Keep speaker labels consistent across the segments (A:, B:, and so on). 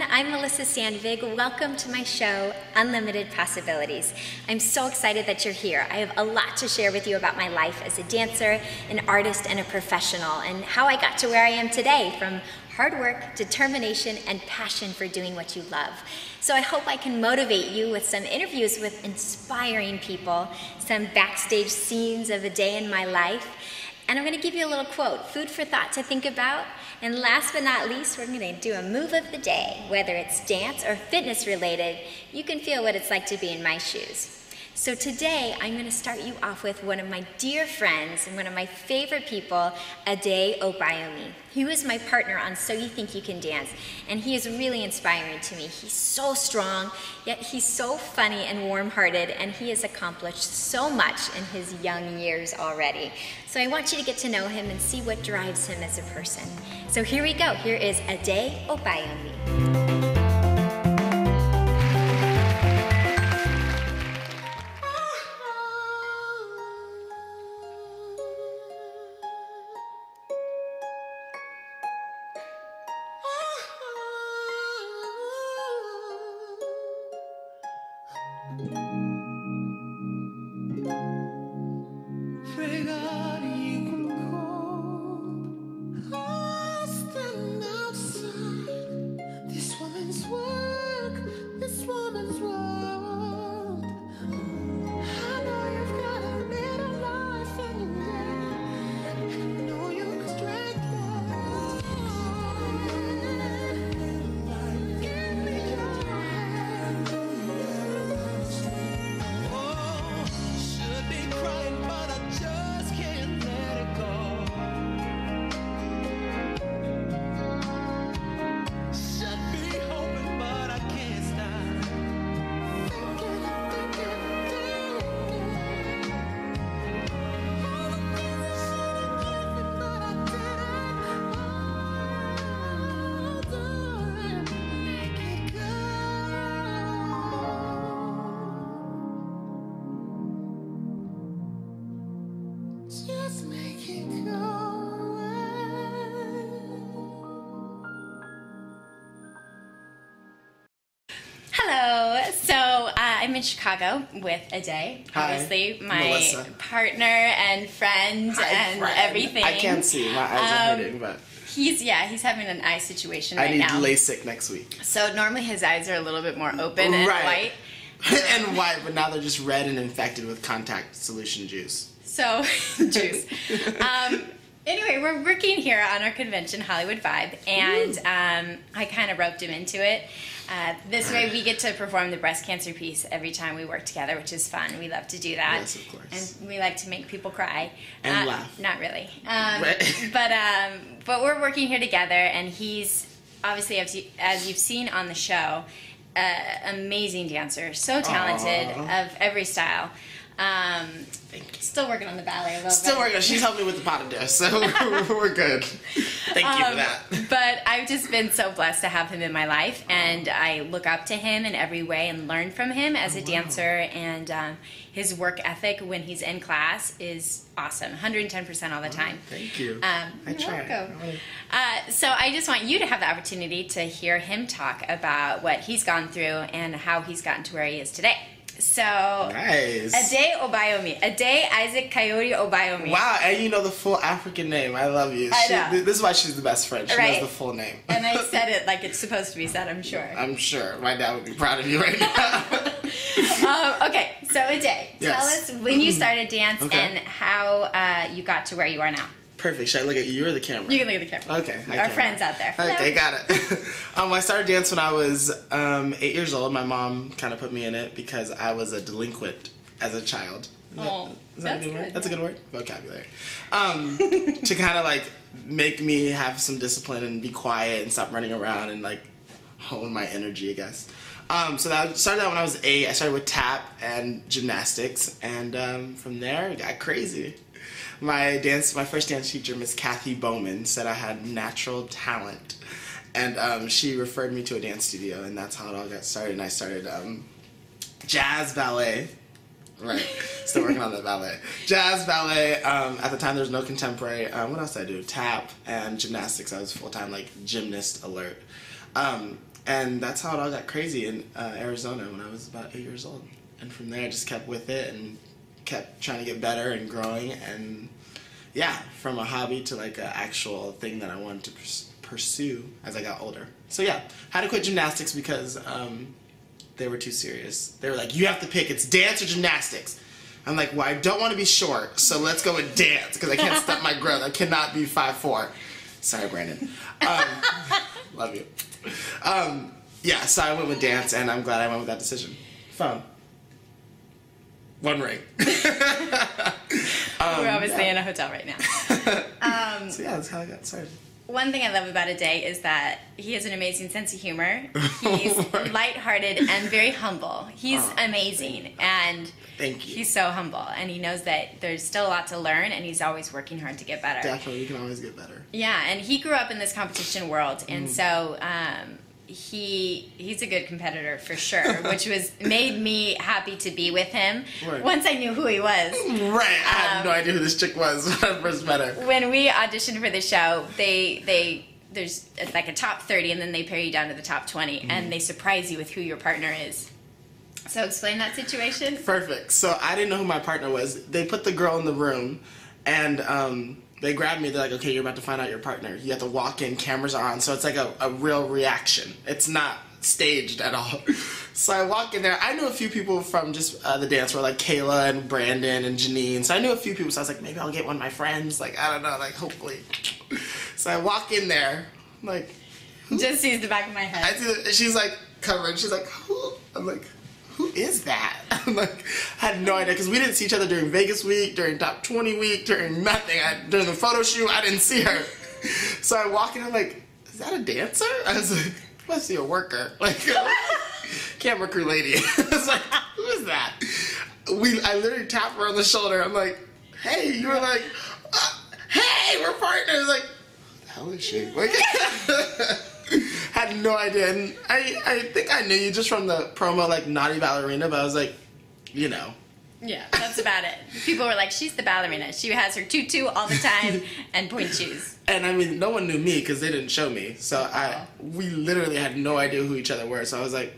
A: I'm Melissa Sandvig. Welcome to my show, Unlimited Possibilities. I'm so excited that you're here. I have a lot to share with you about my life as a dancer, an artist, and a professional, and how I got to where I am today, from hard work, determination, and passion for doing what you love. So I hope I can motivate you with some interviews with inspiring people, some backstage scenes of a day in my life, and I'm going to give you a little quote, food for thought to think about. And last but not least, we're going to do a move of the day. Whether it's dance or fitness related, you can feel what it's like to be in my shoes. So today, I'm going to start you off with one of my dear friends and one of my favorite people, Ade Obayomi. He was my partner on So You Think You Can Dance, and he is really inspiring to me. He's so strong, yet he's so funny and warm-hearted, and he has accomplished so much in his young years already. So I want you to get to know him and see what drives him as a person. So here we go. Here is Ade Obayomi. I'm in Chicago with Ade, obviously my
B: Melissa.
A: Partner and friend and everything.
B: I can't see, my eyes are hurting, but
A: he's having an eye situation right now.
B: I need LASIK next week.
A: So normally his eyes are a little bit more open and white.
B: And white, but now they're just red and infected with contact solution juice.
A: So, juice. Anyway, we're working here on our convention, Hollywood Vibe, and I kind of roped him into it. This way we get to perform the breast cancer piece every time we work together, which is fun. We love to do that.
B: Yes, of course.
A: And we like to make people cry.
B: And laugh.
A: Not really. But we're working here together, and he's, obviously, as you've seen on the show, amazing dancer, so talented, of every style.
B: Thank you.
A: Still working on the ballet a little bit.
B: Still working. She's helped me with the pas de deux, so we're good. Thank you for that.
A: But I've just been so blessed to have him in my life, and I look up to him in every way and learn from him as a dancer, and his work ethic when he's in class is awesome, 110% all the time.
B: Thank you.
A: I try. So I just want you to have the opportunity to hear him talk about what he's gone through and how he's gotten to where he is today. So,
B: nice.
A: Ade Obayomi. Ade Isaac Coyote Obayomi.
B: Wow, and you know the full African name. I love you.
A: I know.
B: This is why she's the best friend. She knows the full name.
A: And I said it like it's supposed to be said, I'm sure.
B: I'm sure. My dad would be proud of you right now.
A: Okay, so Ade, tell us when you started dance and how you got to where you are now.
B: Perfect. Should I look at you or the camera?
A: You can look at the camera.
B: Okay.
A: Our friends out there.
B: Okay, got it. I started dance when I was 8 years old. My mom kind of put me in it because I was a delinquent as a child. Is that a good word? That's a good word? Vocabulary. To kind of like make me have some discipline and be quiet and stop running around and like hone my energy, I guess. So that started out when I was 8. I started with tap and gymnastics, and from there it got crazy. My first dance teacher, Miss Kathy Bowman, said I had natural talent, and she referred me to a dance studio, and that's how it all got started. And I started jazz ballet. Right, still working on the ballet. Jazz ballet. At the time, there was no contemporary. What else did I do? Tap and gymnastics. I was full-time like gymnast alert. And that's how it all got crazy in Arizona when I was about 8 years old. And from there, I just kept with it and kept trying to get better and growing. And yeah, from a hobby to like an actual thing that I wanted to pursue as I got older. So yeah, had to quit gymnastics because they were too serious. They were like, you have to pick, it's dance or gymnastics. I'm like, well, I don't want to be short, so let's go with dance because I can't stop my growth. I cannot be 5'4". Sorry, Brandon. Love you. Yeah, so I went with dance, and I'm glad I went with that decision. Phone. One ring.
C: We're obviously in a hotel right now.
B: So yeah, that's how I got started.
C: One thing I love about Ade is that he has an amazing sense of humor. He's lighthearted and very humble. He's amazing, and
B: thank you.
C: He's so humble, and he knows that there's still a lot to learn, and he's always working hard to get better.
B: Definitely, you can always get better.
C: Yeah, and he grew up in this competition world, and so he's a good competitor for sure, which made me happy to be with him
B: Right.
C: once I knew who he was.
B: Right, I had no idea who this chick was when I first met her.
C: When we auditioned for the show, there's like a top 30, and then they pair you down to the top 20, and they surprise you with who your partner is. So explain that situation.
B: Perfect. So I didn't know who my partner was. They put the girl in the room, and they grabbed me. They're like, okay, you're about to find out your partner. You have to walk in, cameras are on, so it's like a real reaction. It's not staged at all. So I walk in there. I knew a few people from just the dance floor, like Kayla and Brandon and Janine. So I knew a few people, so I was like, maybe I'll get one of my friends. Like, I don't know, like, hopefully. So I walk in there, like...
C: Just sees the back of my head.
B: I see she's like covered. She's like, who? I'm like, who is that? I'm like, I had no idea, because we didn't see each other during Vegas week, during Top 20 week, during nothing. During the photo shoot, I didn't see her. So I walk in, I'm like, is that a dancer? I was like, must be a worker. Like, camera crew lady. I was like, who is that? I literally tapped her on the shoulder. I'm like, hey, you were like, hey, we're partners. Like, who the hell is she? Like, had no idea. And I think I knew you just from the promo, like, Naughty Ballerina, but I was like, you know.
C: Yeah, that's about it. People were like, she's the ballerina. She has her tutu all the time and point shoes.
B: And I mean, no one knew me because they didn't show me. So we literally had no idea who each other were. So I was like,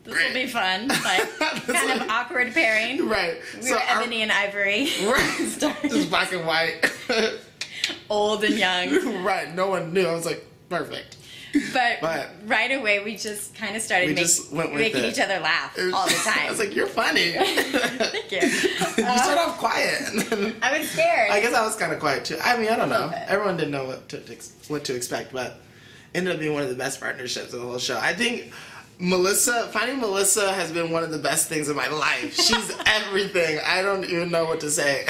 C: this will be fun. Like, kind of awkward pairing.
B: Right.
C: We were ebony and ivory.
B: Right. Just black and white.
C: Old and young.
B: Right. No one knew. I was like, perfect.
C: But right away, we just kind of started making each other laugh all the time.
B: I was like, you're funny.
C: Thank you.
B: You start off quiet.
C: I was scared.
B: I guess I was kind of quiet, too. I mean, I don't know.
C: Bit.
B: Everyone didn't know what to expect, but ended up being one of the best partnerships of the whole show. I think finding Melissa has been one of the best things in my life. She's everything. I don't even know what to say.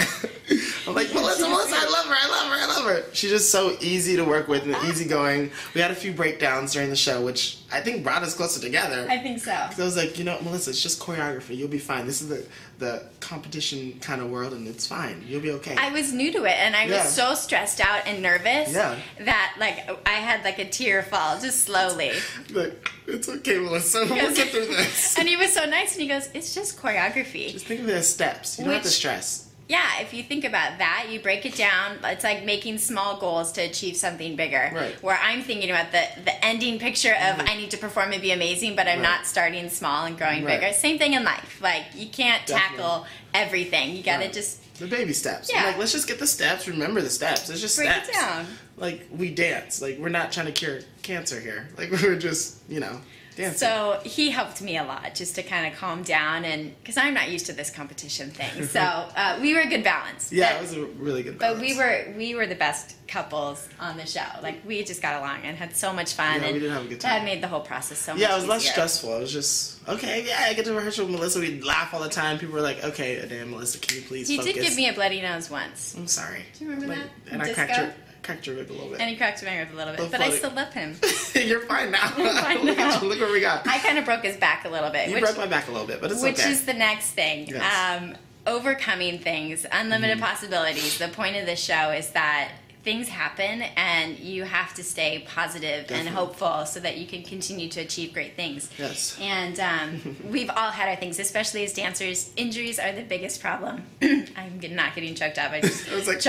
B: I'm like, Melissa, I love her. She's just so easy to work with and easygoing. We had a few breakdowns during the show, which I think brought us closer together.
C: I think so.
B: So I was like, you know, Melissa, it's just choreography. You'll be fine. This is the competition kind of world, and it's fine. You'll be okay.
C: I was new to it, and I was so stressed out and nervous that, like, I had, like, a tear fall just slowly.
B: Like, it's okay, Melissa. We'll get through this.
C: And he was so nice, and he goes, it's just choreography.
B: Just think of it as steps. You don't have to stress.
C: Yeah, if you think about that, you break it down. It's like making small goals to achieve something bigger.
B: Right.
C: Where I'm thinking about the ending picture of I need to perform and be amazing, but I'm not starting small and growing bigger. Same thing in life. Like, you can't tackle everything. You gotta just...
B: The baby steps.
C: Yeah.
B: I'm like, let's just get the steps. Remember the steps. It's just
C: break
B: steps.
C: Break it down.
B: Like, we dance. Like, we're not trying to cure cancer here. Like, we're just, you know... dancing.
C: So he helped me a lot just to kind of calm down, and because I'm not used to this competition thing. So we were a good balance.
B: Yeah, it was a really good balance.
C: But we were the best couples on the show. Like, we just got along and had so much fun.
B: Yeah,
C: and
B: we did have a good time.
C: That made the whole process so much
B: easier. Yeah, it was
C: easier.
B: less stressful. It was just, okay, yeah, I get to rehearse with Melissa. We'd laugh all the time. People were like, okay, damn, Melissa, can you please focus?
C: He did give me a bloody nose once.
B: I'm sorry.
C: Do you remember that?
B: And I cracked your rib a little bit.
C: And he cracked my rib a little bit, but I still love him.
B: You're fine now.
C: Fine now.
B: Look what we got.
C: I kind of broke his back a little bit.
B: You broke my back a little bit, but it's okay.
C: Which is the next thing.
B: Yes.
C: Overcoming things, unlimited possibilities. The point of this show is that things happen and you have to stay positive and hopeful so that you can continue to achieve great things.
B: Yes.
C: And we've all had our things, especially as dancers. Injuries are the biggest problem. I'm not getting choked up. I just choked.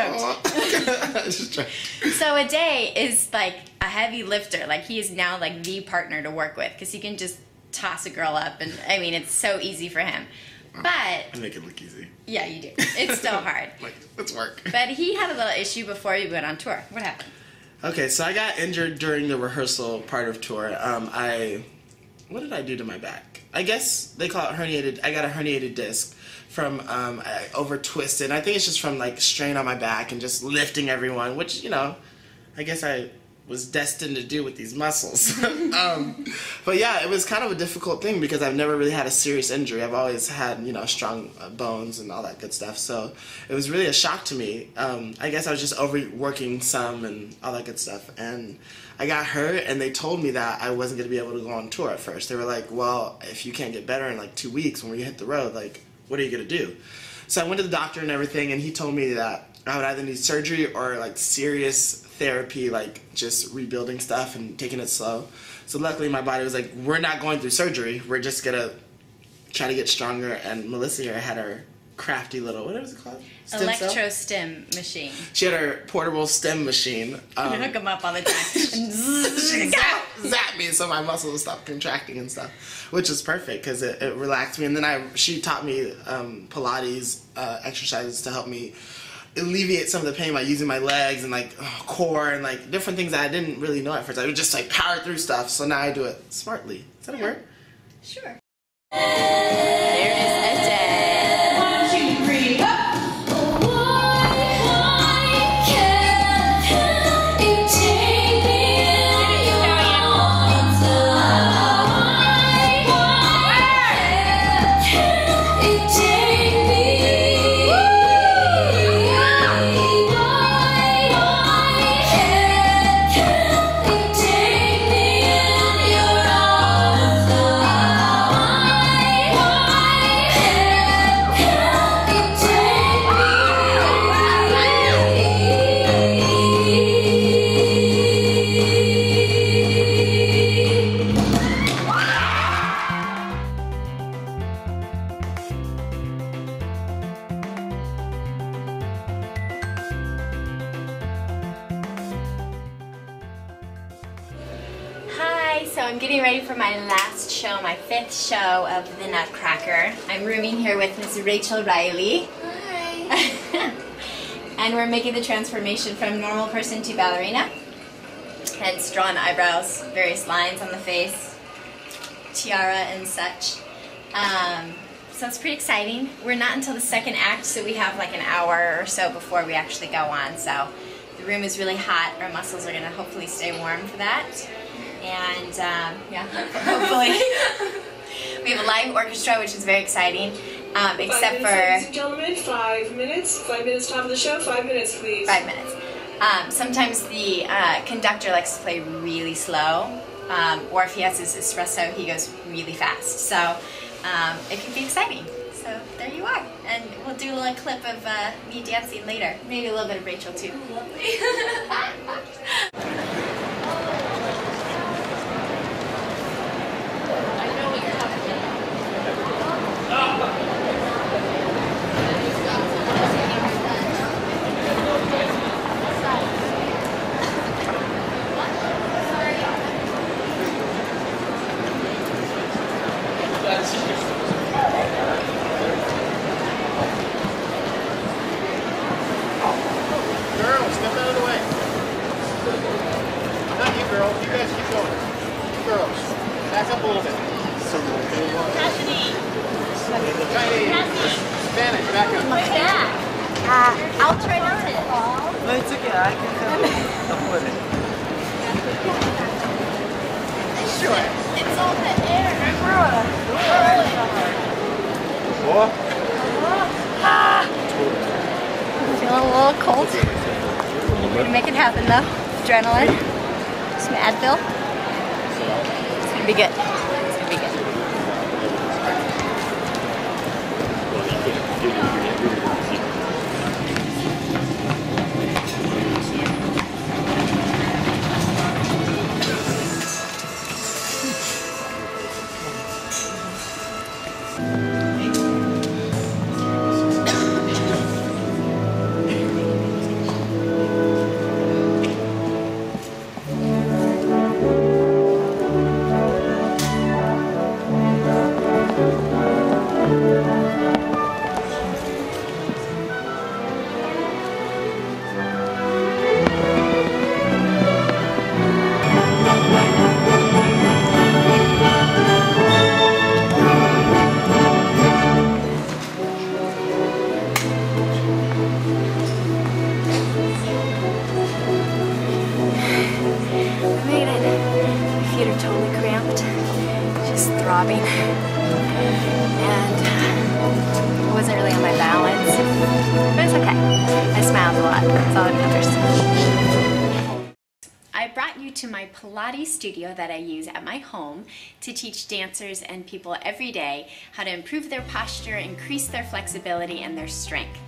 B: I just choked.
C: So a day is like a heavy lifter. Like he is now like the partner to work with because he can just toss a girl up, and I mean it's so easy for him. But
B: I make it look easy.
C: Yeah, you do. It's still hard.
B: Like, it's work.
C: But he had a little issue before we went on tour. What happened?
B: Okay, so I got injured during the rehearsal part of tour. What did I do to my back? I guess they call it herniated. I got a herniated disc from I over twisted. I think it's just from like strain on my back and just lifting everyone, which I guess I was destined to do with these muscles. But yeah, it was kind of a difficult thing because I've never really had a serious injury. I've always had, strong bones and all that good stuff. So it was really a shock to me. I guess I was just overworking some and all that good stuff. And I got hurt and they told me that I wasn't going to be able to go on tour at first. They were like, well, if you can't get better in like 2 weeks when we hit the road, like, what are you going to do? So I went to the doctor and everything, and he told me that I would either need surgery or like serious therapy, like just rebuilding stuff and taking it slow. So luckily my body was like, we're not going through surgery. We're just gonna try to get stronger. And Melissa here had her crafty little, what was it called?
C: Electro-stim machine.
B: She had her portable stem machine.
C: You hook them up all the time.
B: She zapped me so my muscles would stop contracting and stuff, which is perfect because it relaxed me. And then she taught me Pilates exercises to help me alleviate some of the pain by using my legs and like core and like different things that I didn't really know at first. I would just like power through stuff. So now I do it smartly. Is that a word?
C: Sure. There is a day. 1, 2, 3, up. So I'm getting ready for my last show, my 5th show of The Nutcracker. I'm rooming here with Miss Rachel Riley. Hi. And we're making the transformation from normal person to ballerina. Heads, drawn eyebrows, various lines on the face, tiara and such. So it's pretty exciting. We're not until the 2nd act, so we have like an hour or so before we actually go on. So the room is really hot. Our muscles are going to hopefully stay warm for that. And yeah, hopefully. We have a live orchestra, which is very exciting, except for...
D: Ladies and gentlemen, 5 minutes. 5 minutes top of the show. 5 minutes, please.
C: 5 minutes. Sometimes the conductor likes to play really slow, or if he has his espresso, he goes really fast. So it can be exciting. So there you are. And we'll do a little clip of me dancing later. Maybe a little bit of Rachel, too. Lovely.
E: Girls, step out of the way. Not you, girls. You guys keep going. Girls, back up a little bit.
F: Cassidy.
E: Chinese. Spanish, back up.
F: What's that? I'll try not to.
G: No, it's okay. I can afford it.
E: Sure.
F: It's all the air.
E: What?
F: Feeling a little cold.
C: gonna make it happen though. Adrenaline, some Advil. It's gonna be good. It's gonna be good. Throbbing, and I wasn't really on my balance, but it's okay. I smiled a lot, that's all that matters. I brought you to my Pilates studio that I use at my home to teach dancers and people every day how to improve their posture, increase their flexibility, and their strength.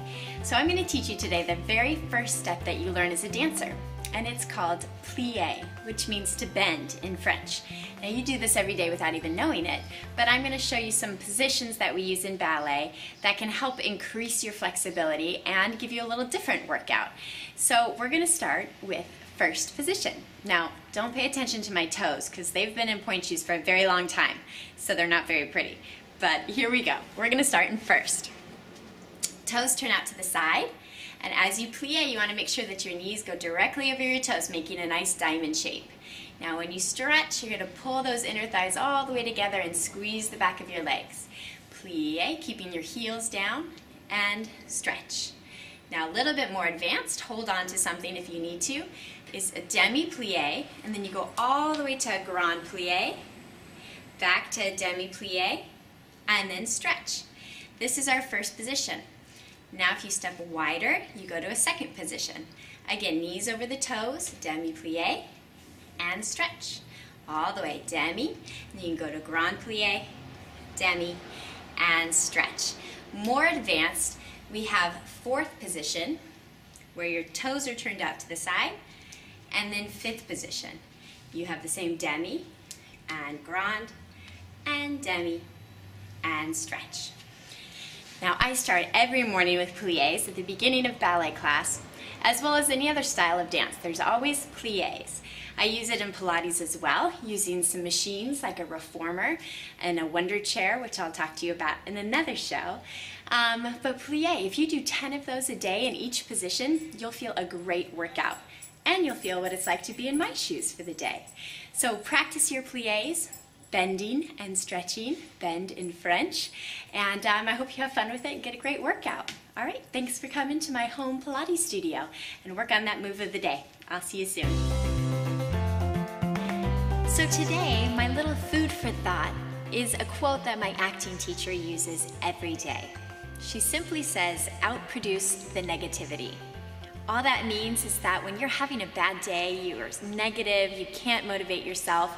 C: So I'm going to teach you today the very first step that you learn as a dancer, and it's called plie, which means to bend in French. Now you do this every day without even knowing it, but I'm going to show you some positions that we use in ballet that can help increase your flexibility and give you a little different workout. So we're going to start with first position. Now don't pay attention to my toes because they've been in pointe shoes for a very long time, so they're not very pretty. But here we go. We're going to start in first. Toes turn out to the side. And as you plie, you want to make sure that your knees go directly over your toes, making a nice diamond shape. Now when you stretch, you're going to pull those inner thighs all the way together and squeeze the back of your legs. Plie, keeping your heels down, and stretch. Now a little bit more advanced, hold on to something if you need to, is a demi-plie, and then you go all the way to a grand plie, back to a demi-plie, and then stretch. This is our first position. Now if you step wider, you go to a second position. Again, knees over the toes, demi-plie, and stretch. All the way, demi, and you can go to grand plie, demi, and stretch. More advanced, we have fourth position, where your toes are turned out to the side, and then fifth position. You have the same demi, and grand, and demi, and stretch. Now I start every morning with plies at the beginning of ballet class, as well as any other style of dance. There's always plies. I use it in Pilates as well, using some machines like a reformer and a wonder chair, which I'll talk to you about in another show. But plie, if you do 10 of those a day in each position, you'll feel a great workout. And you'll feel what it's like to be in my shoes for the day. So practice your plies, bending and stretching, bend in French, and I hope you have fun with it and get a great workout. All right, thanks for coming to my home Pilates studio and work on that move of the day. I'll see you soon. So today, my little food for thought is a quote that my acting teacher uses every day. She simply says, outproduce the negativity. All that means is that when you're having a bad day, you're negative, you can't motivate yourself,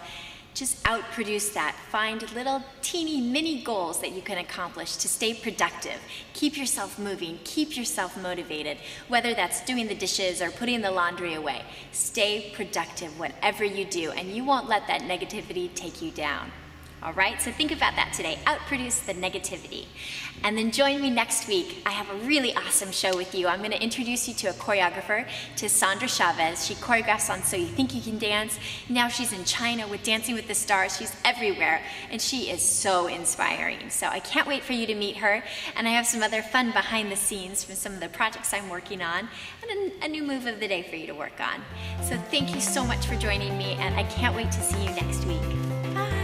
C: just outproduce that. Find little teeny mini goals that you can accomplish to stay productive. Keep yourself moving, keep yourself motivated, whether that's doing the dishes or putting the laundry away. Stay productive whatever you do, and you won't let that negativity take you down. All right, so think about that today. Outproduce the negativity. And then join me next week. I have a really awesome show with you. I'm going to introduce you to a choreographer, to Sandra Chavez. She choreographs on So You Think You Can Dance. Now she's in China with Dancing with the Stars. She's everywhere, and she is so inspiring. So I can't wait for you to meet her. And I have some other fun behind the scenes from some of the projects I'm working on, and a new move of the day for you to work on. So thank you so much for joining me, and I can't wait to see you next week. Bye.